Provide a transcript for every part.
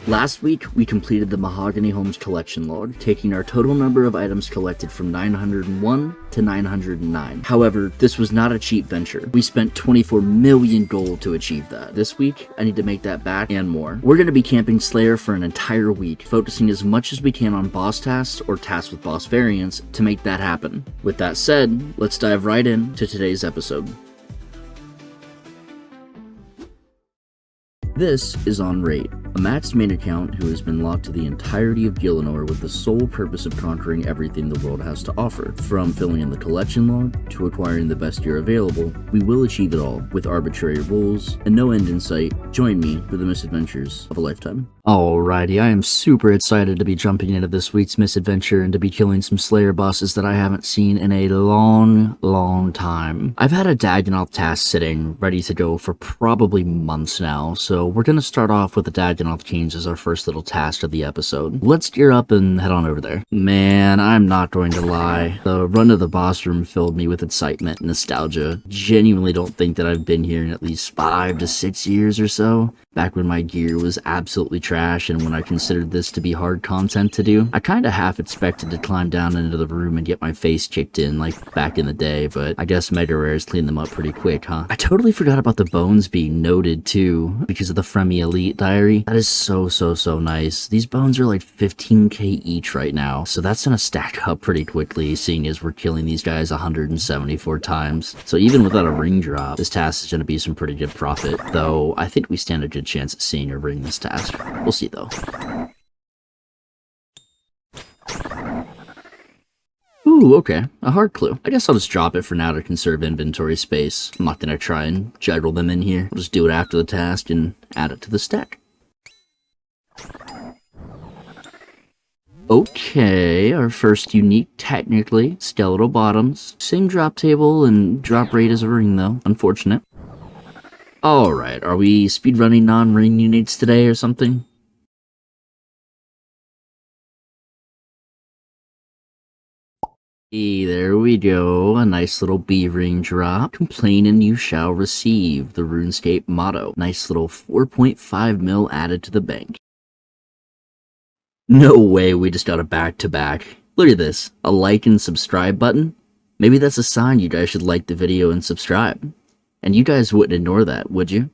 Last week, we completed the Mahogany Homes collection log, taking our total number of items collected from 901 to 909. However, this was not a cheap venture. We spent 24 million gold to achieve that. This week, I need to make that back and more. We're going to be camping Slayer for an entire week, focusing as much as we can on boss tasks or tasks with boss variants to make that happen. With that said, let's dive right into today's episode. This is on Raid, a maxed main account who has been locked to the entirety of Gielinor with the sole purpose of conquering everything the world has to offer. From filling in the collection log to acquiring the best gear available, we will achieve it all with arbitrary rules and no end in sight. Join me for the misadventures of a lifetime. Alrighty, I am super excited to be jumping into this week's misadventure and to be killing some Slayer bosses that I haven't seen in a long time. I've had a Dagannoth task sitting ready to go for probably months now, so we're gonna start off with the Dagannoth Kings as our first little task of the episode. Let's gear up and head on over there. Man, I'm not going to lie. The run to the boss room filled me with excitement and nostalgia. Genuinely don't think that I've been here in at least 5 to 6 years or so. Back when my gear was absolutely trash and when I considered this to be hard content to do. I kinda half expected to climb down into the room and get my face kicked in like back in the day, but I guess Mega Rares cleaned them up pretty quick, huh? I totally forgot about the bones being noted too, because of the Fremi Elite diary. That is so nice. These bones are like 15k each right now, so that's gonna stack up pretty quickly, seeing as we're killing these guys 174 times. So even without a ring drop, this task is gonna be some pretty good profit, though I think we stand a good chance at seeing or ring this task. We'll see though. Ooh, okay. A hard clue. I guess I'll just drop it for now to conserve inventory space. I'm not gonna try and juggle them in here. I'll just do it after the task and add it to the stack. Okay, our first unique, technically, skeletal bottoms. Same drop table and drop rate as a ring though. Unfortunate. Alright, are we speedrunning non-ring units today or something? There we go, a nice little B-ring drop. Complain and you shall receive, the RuneScape motto. Nice little 4.5 mil added to the bank. No way we just got a back-to-back. Look at this, a like and subscribe button. Maybe that's a sign you guys should like the video and subscribe. And you guys wouldn't ignore that, would you?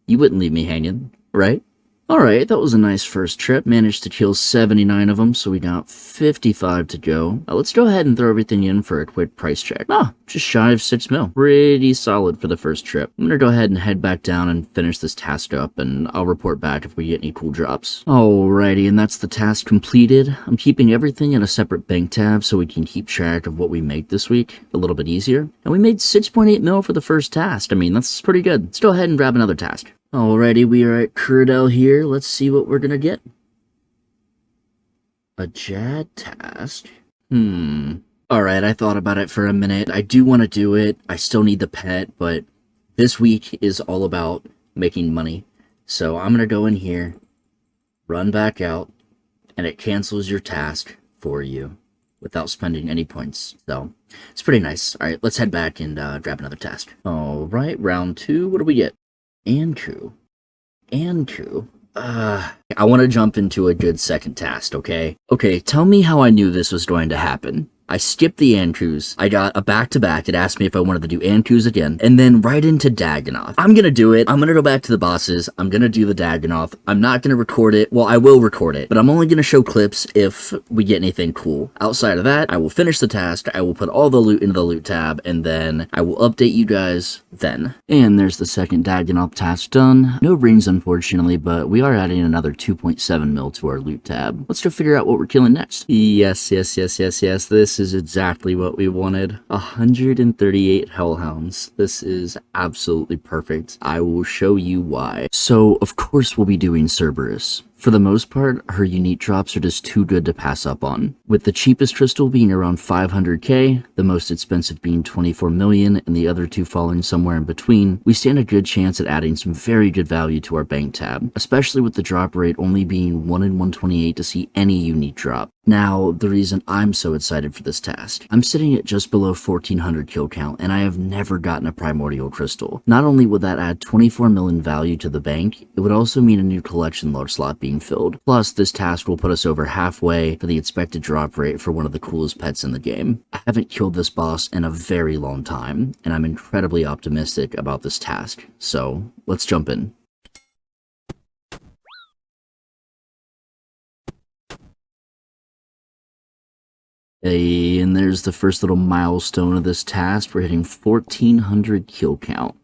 You wouldn't leave me hanging, right? Alright, that was a nice first trip. Managed to kill 79 of them, so we got 55 to go. Let's go ahead and throw everything in for a quick price check. Just shy of 6 mil. Pretty solid for the first trip. I'm gonna go ahead and head back down and finish this task up, and I'll report back if we get any cool drops. Alrighty, and that's the task completed. I'm keeping everything in a separate bank tab so we can keep track of what we make this week a little bit easier. And we made 6.8 mil for the first task. I mean, that's pretty good. Let's go ahead and grab another task. Alrighty, we are at Curdell here. Let's see what we're gonna get. A Jad task? Alright, I thought about it for a minute. I do want to do it. I still need the pet, but this week is all about making money. So I'm gonna go in here, run back out, and it cancels your task for you without spending any points. So it's pretty nice. Alright, let's head back and grab another task. Alright, round 2. What do we get? Anku. I want to jump into a good second task, okay? Okay, tell me how I knew this was going to happen. I skipped the Ankus. I got a back-to-back. It asked me if I wanted to do Ankus again. And then right into Dagannoth. I'm gonna do it. I'm gonna go back to the bosses. I'm gonna do the Dagannoth. I'm not gonna record it. Well, I will record it. But I'm only gonna show clips if we get anything cool. Outside of that, I will finish the task. I will put all the loot into the loot tab. And then I will update you guys then. And there's the second Dagannoth task done. No rings, unfortunately, but we are adding another 2.7 mil to our loot tab. Let's go figure out what we're killing next. Yes. This is exactly what we wanted. 138 hellhounds. This is absolutely perfect. I will show you why. So, of course, we'll be doing Cerberus. For the most part, her unique drops are just too good to pass up on. With the cheapest crystal being around 500k, the most expensive being 24 million, and the other two falling somewhere in between, we stand a good chance at adding some very good value to our bank tab, especially with the drop rate only being 1 in 128 to see any unique drop. Now, the reason I'm so excited for this task. I'm sitting at just below 1400 kill count, and I have never gotten a primordial crystal. Not only would that add 24 million value to the bank, it would also mean a new collection log slot being being filled. Plus, this task will put us over halfway for the expected drop rate for one of the coolest pets in the game. I haven't killed this boss in a very long time, and I'm incredibly optimistic about this task, so let's jump in. Hey, and there's the first little milestone of this task. We're hitting 1400 kill count.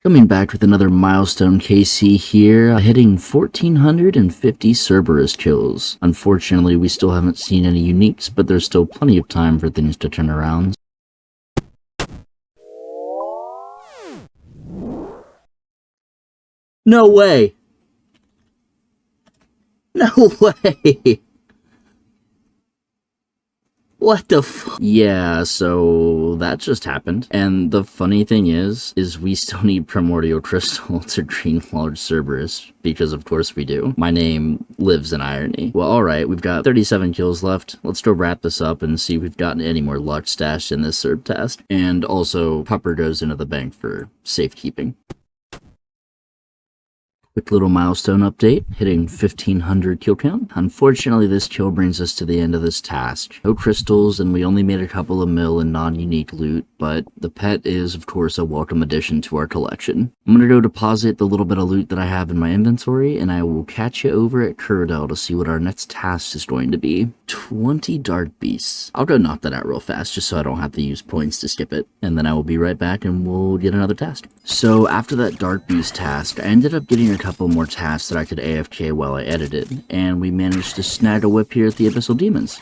Coming back with another milestone KC here, hitting 1450 Cerberus kills. Unfortunately, we still haven't seen any uniques, but there's still plenty of time for things to turn around. No way! No way! What the f- Yeah, so that just happened. And the funny thing is we still need Primordial Crystal to green large Cerberus, because of course we do. My name lives in irony. Well, alright, we've got 37 kills left. Let's go wrap this up and see if we've gotten any more luck stashed in this Cerb task. And also, Pupper goes into the bank for safekeeping. Quick little milestone update, hitting 1500 kill count. Unfortunately, this kill brings us to the end of this task. No crystals, and we only made a couple of mil in non-unique loot, but the pet is, of course, a welcome addition to our collection. I'm gonna go deposit the little bit of loot that I have in my inventory, and I will catch you over at Curadel to see what our next task is going to be. 20 Dark Beasts. I'll go knock that out real fast, just so I don't have to use points to skip it, and then I will be right back and we'll get another task. So after that Dark Beast task, I ended up getting a couple more tasks that I could AFK while I edited, and we managed to snag a whip here at the Abyssal Demons.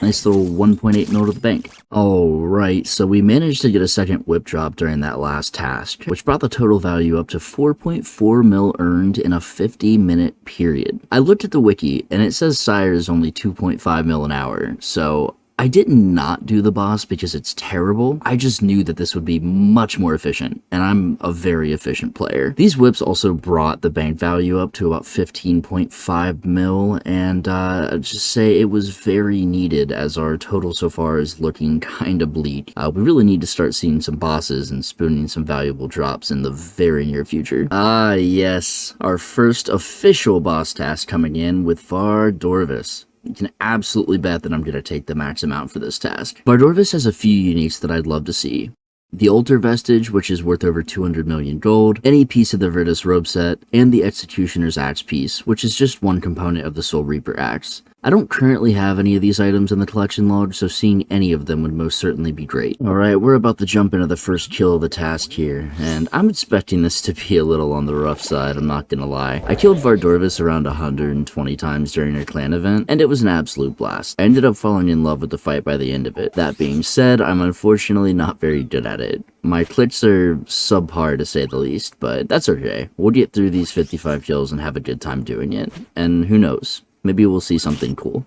Nice little 1.8 mil to the bank. Alright, so we managed to get a second whip drop during that last task, which brought the total value up to 4.4 mil earned in a 50-minute period. I looked at the wiki, and it says Sire is only 2.5 mil an hour, so I did not do the boss because it's terrible. I just knew that this would be much more efficient, and I'm a very efficient player. These whips also brought the bank value up to about 15.5 mil, and I'd just say it was very needed as our total so far is looking kinda bleak. We really need to start seeing some bosses and spooning some valuable drops in the very near future. Ah yes, our first official boss task coming in with Vardorvis. You can absolutely bet that I'm going to take the max amount for this task. Vardorvis has a few uniques that I'd love to see. The Altar Vestige, which is worth over 200 million gold, any piece of the Virtus robe set, and the Executioner's Axe piece, which is just one component of the Soul Reaper Axe. I don't currently have any of these items in the collection log, so seeing any of them would most certainly be great. Alright, we're about to jump into the first kill of the task here, and I'm expecting this to be a little on the rough side, I'm not gonna lie. I killed Vardorvis around 120 times during our clan event, and it was an absolute blast. I ended up falling in love with the fight by the end of it. That being said, I'm unfortunately not very good at it. My clicks are subpar to say the least, but that's okay. We'll get through these 55 kills and have a good time doing it, and who knows? Maybe we'll see something cool.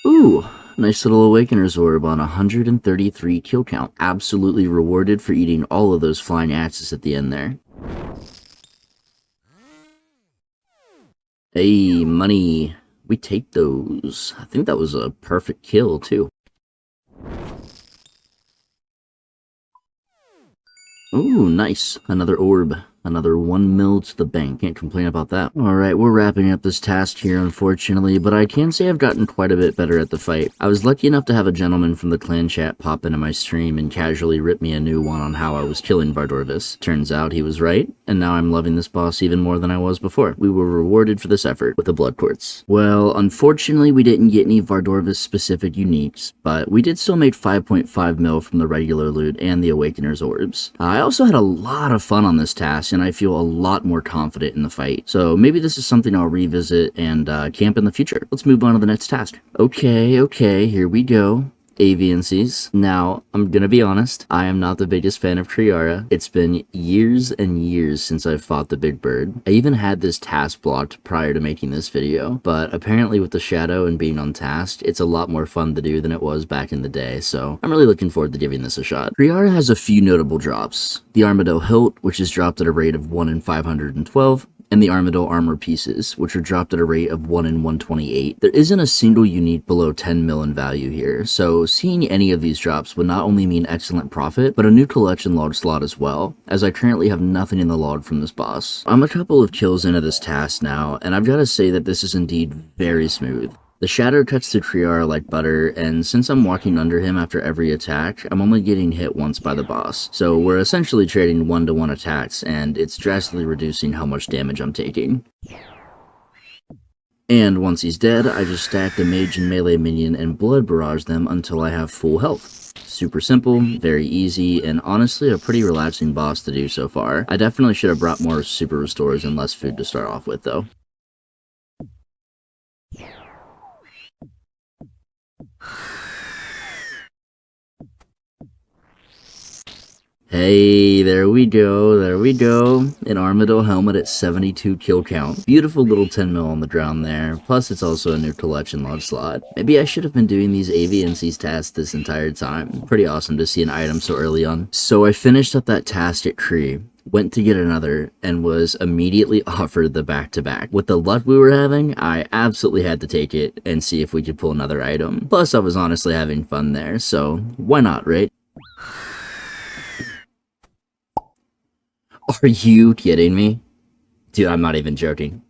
Ooh, nice little Awakener's Orb on 133 kill count. Absolutely rewarded for eating all of those flying axes at the end there. Hey, money. We take those. I think that was a perfect kill, too. Ooh, nice. Another orb. Another 1 mil to the bank. Can't complain about that. Alright, we're wrapping up this task here, unfortunately, but I can say I've gotten quite a bit better at the fight. I was lucky enough to have a gentleman from the clan chat pop into my stream and casually rip me a new one on how I was killing Vardorvis. Turns out he was right, and now I'm loving this boss even more than I was before. We were rewarded for this effort with the Blood Quartz. Well, unfortunately, we didn't get any Vardorvis specific uniques, but we did still make 5.5 mil from the regular loot and the Awakener's Orbs. I also had a lot of fun on this task, and I feel a lot more confident in the fight. So maybe this is something I'll revisit and camp in the future. Let's move on to the next task. Okay, here we go. Aviancies. Now, I'm gonna be honest, I am not the biggest fan of Kriara. It's been years and years since I've fought the big bird. I even had this task blocked prior to making this video, but apparently with the shadow and being on task, it's a lot more fun to do than it was back in the day, so I'm really looking forward to giving this a shot. Kriara has a few notable drops. The Armado Hilt, which is dropped at a rate of 1 in 512, and the Armadyl armor pieces, which are dropped at a rate of 1 in 128. There isn't a single unique below 10 mil in value here, so seeing any of these drops would not only mean excellent profit, but a new collection log slot as well, as I currently have nothing in the log from this boss. I'm a couple of kills into this task now, and I've got to say that this is indeed very smooth. The shadow cuts to Triar like butter, and since I'm walking under him after every attack, I'm only getting hit once by the boss. So we're essentially trading 1-to-1 attacks, and it's drastically reducing how much damage I'm taking. And once he's dead, I just stack the mage and melee minion and blood barrage them until I have full health. Super simple, very easy, and honestly a pretty relaxing boss to do so far. I definitely should have brought more super restores and less food to start off with though. Hey, there we go. An Armadyl helmet at 72 kill count. Beautiful little 10 mil on the ground there, plus it's also a new collection log slot. Maybe I should have been doing these AVNC's tasks this entire time. Pretty awesome to see an item so early on. So I finished up that task at Cree, went to get another, and was immediately offered the back-to-back. With the luck we were having, I absolutely had to take it and see if we could pull another item. Plus I was honestly having fun there, so why not, right? Are you kidding me? Dude, I'm not even joking.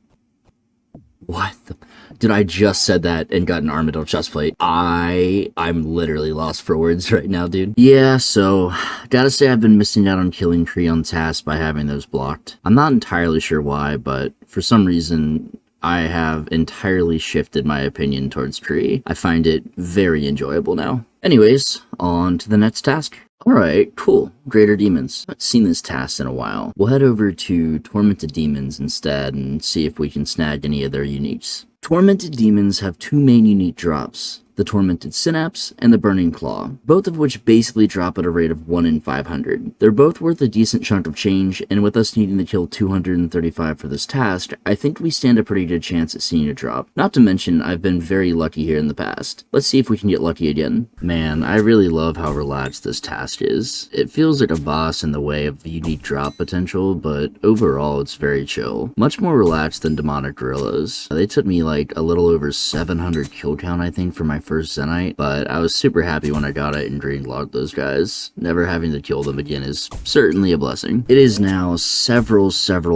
What the... Dude, I just said that and got an Armadyl chestplate. I'm literally lost for words right now, dude. Yeah, so, gotta say I've been missing out on killing Cree on task by having those blocked. I'm not entirely sure why, but for some reason, I have entirely shifted my opinion towards Cree. I find it very enjoyable now. Anyways, on to the next task. Alright, cool. Greater Demons. I've seen this task in a while. We'll head over to Tormented Demons instead and see if we can snag any of their uniques. Tormented Demons have two main unique drops, the Tormented Synapse and the Burning Claw, both of which basically drop at a rate of 1 in 500. They're both worth a decent chunk of change, and with us needing to kill 235 for this task, I think we stand a pretty good chance at seeing a drop. Not to mention, I've been very lucky here in the past. Let's see if we can get lucky again. Man, I really love how relaxed this task is. It feels like a boss in the way of the unique drop potential, but overall it's very chill. Much more relaxed than Demonic Gorillas. They took me like a little over 700 kill count I think for my first Zenite, but I was super happy when I got it and green logged those guys. Never having to kill them again is certainly a blessing. It is now several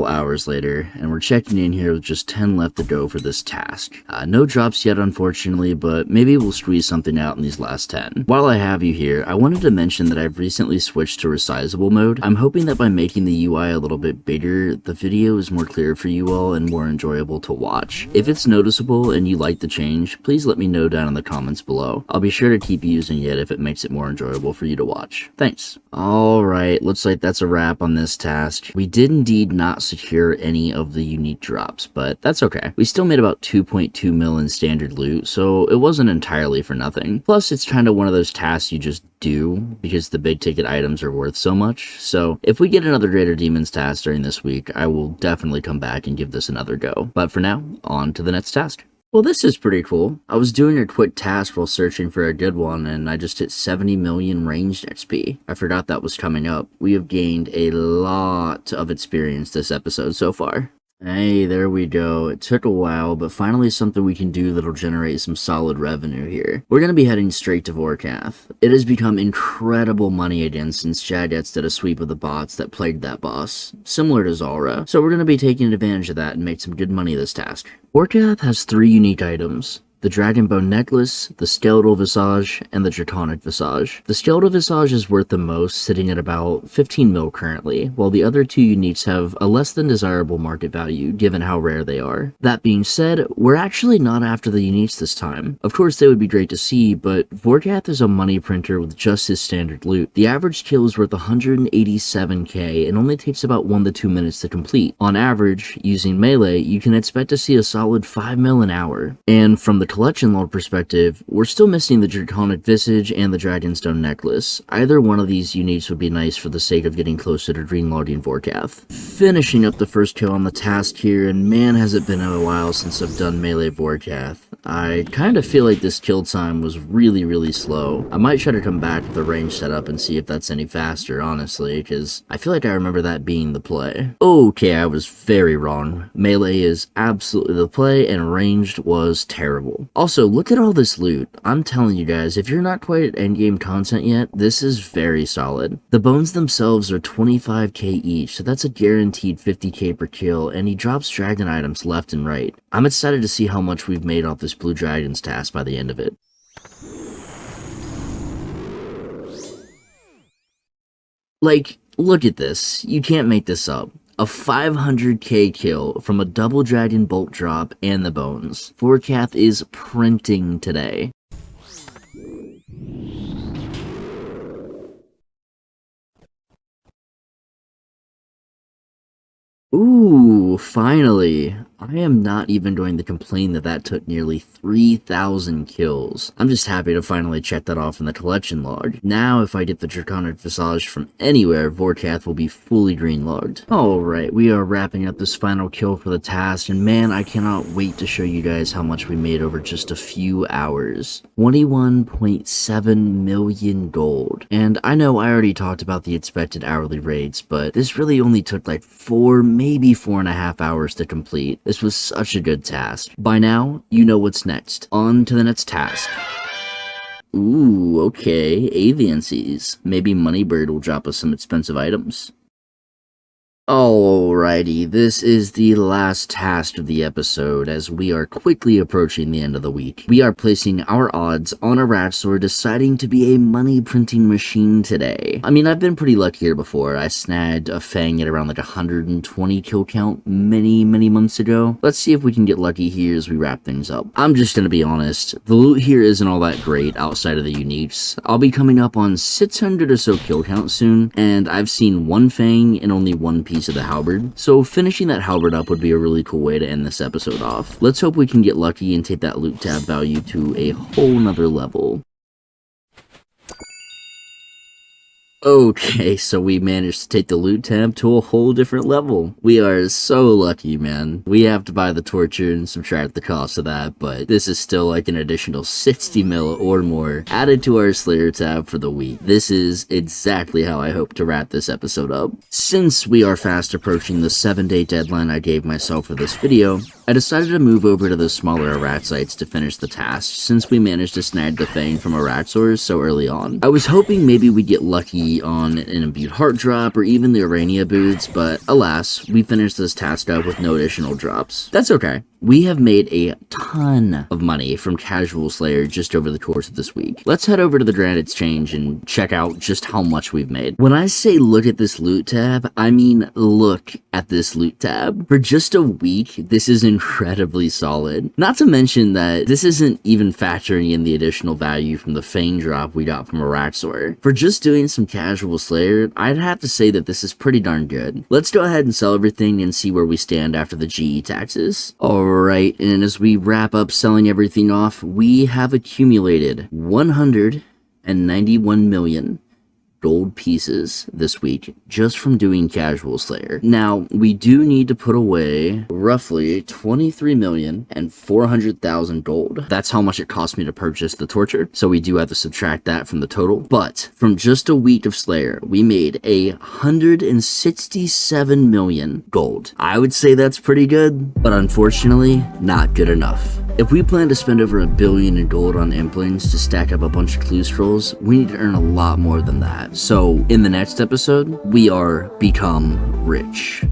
hours later, and we're checking in here with just 10 left to go for this task. No drops yet unfortunately, but maybe we'll squeeze something out in these last 10. While I have you here, I wanted to mention that I've recently switched to resizable mode. I'm hoping that by making the UI a little bit bigger, the video is more clear for you all and more enjoyable to watch. If it's noticeable and you like the change, please let me know down in the comments below. I'll be sure to keep using it if it makes it more enjoyable for you to watch. Thanks. Alright, looks like that's a wrap on this task. We did indeed not secure any of the unique drops, but that's okay. We still made about 2.2 mil in standard loot, so it wasn't entirely for nothing. Plus, it's kind of one of those tasks you just do because the big ticket items are worth so much. So if we get another Greater Demons task during this week, I will definitely come back and give this another go. But for now, on to the next task. Well, this is pretty cool. I was doing a quick task while searching for a good one, and I just hit 70 million ranged XP. I forgot that was coming up. We have gained a lot of experience this episode so far. Hey, there we go. It took a while, but finally something we can do that'll generate some solid revenue here. We're gonna be heading straight to Vorkath. It has become incredible money again since Jagex did a sweep of the bots that plagued that boss, similar to Zalra. So we're gonna be taking advantage of that and make some good money this task. Vorkath has 3 unique items: the Dragon Bone Necklace, the Skeletal Visage, and the Draconic Visage. The Skeletal Visage is worth the most, sitting at about 15 mil currently, while the other 2 uniques have a less than desirable market value given how rare they are. That being said, we're actually not after the uniques this time. Of course they would be great to see, but Vorkath is a money printer with just his standard loot. The average kill is worth 187k and only takes about 1 to 2 minutes to complete. On average, using melee, you can expect to see a solid 5 mil an hour. And from the the collection log perspective, we're still missing the Draconic Visage and the Dragonstone Necklace. Either one of these uniques would be nice for the sake of getting closer to greenlogging Vorkath. Finishing up the first kill on the task here, and man has it been a while since I've done melee Vorkath. I kind of feel like this kill time was really slow. I might try to come back with the range setup and see if that's any faster, honestly, because I feel like I remember that being the play. Okay, I was very wrong. Melee is absolutely the play, and ranged was terrible. Also, look at all this loot. I'm telling you guys, if you're not quite at endgame content yet, this is very solid. The bones themselves are 25k each, so that's a guaranteed 50k per kill, and he drops dragon items left and right. I'm excited to see how much we've made off this Blue Dragons task by the end of it. Like, look at this. You can't make this up. A 500k kill from a double dragon bolt drop and the bones. Vorkath is printing today. Ooh, finally. I am not even going to complain that that took nearly 3,000 kills. I'm just happy to finally check that off in the collection log. Now, if I get the Draconic Visage from anywhere, Vorkath will be fully green-logged. Alright, we are wrapping up this final kill for the task, and man, I cannot wait to show you guys how much we made over just a few hours. 21.7 million gold. And I know I already talked about the expected hourly rates, but this really only took like 4, maybe 4.5 hours to complete. This was such a good task. By now, you know what's next. On to the next task. Ooh, okay, Aviancies. Maybe Moneybird will drop us some expensive items. Alrighty, this is the last task of the episode as we are quickly approaching the end of the week. We are placing our odds on a Ratsaur deciding to be a money printing machine today. I mean, I've been pretty lucky here before. I snagged a Fang at around like 120 kill count many months ago. Let's see if we can get lucky here as we wrap things up. I'm just gonna be honest, the loot here isn't all that great outside of the uniques. I'll be coming up on 600 or so kill count soon, and I've seen one Fang and only one piece of the halberd, so finishing that halberd up would be a really cool way to end this episode off. Let's hope we can get lucky and take that loot tab value to a whole nother level. Okay, so we managed to take the loot tab to a whole different level. We are so lucky, man. We have to buy the torture and subtract the cost of that, but this is still like an additional 60 mil or more added to our Slayer tab for the week. This is exactly how I hope to wrap this episode up. Since we are fast approaching the 7-day deadline I gave myself for this video, I decided to move over to the smaller rat sites to finish the task, since we managed to snag the Fang from a Ratsaur so early on. I was hoping maybe we'd get lucky on an imbued heart drop or even the Urania boots, but alas, we finished this task up with no additional drops. That's okay. We have made a ton of money from Casual Slayer just over the course of this week. Let's head over to the Grand Exchange and check out just how much we've made. When I say look at this loot tab, I mean look at this loot tab. For just a week, this is incredibly solid. Not to mention that this isn't even factoring in the additional value from the Fang drop we got from a Ratsaur. For just doing some Casual Slayer, I'd have to say that this is pretty darn good. Let's go ahead and sell everything and see where we stand after the GE taxes. Alright, and as we wrap up selling everything off, we have accumulated 191 million gold pieces this week just from doing Casual Slayer. Now, we do need to put away roughly 23,400,000 gold. That's how much it cost me to purchase the torture, so we do have to subtract that from the total. But from just a week of Slayer, we made 167 million gold. I would say that's pretty good, but unfortunately, not good enough. If we plan to spend over $1 billion in gold on implants to stack up a bunch of clue scrolls, we need to earn a lot more than that. So, in the next episode, we are become rich.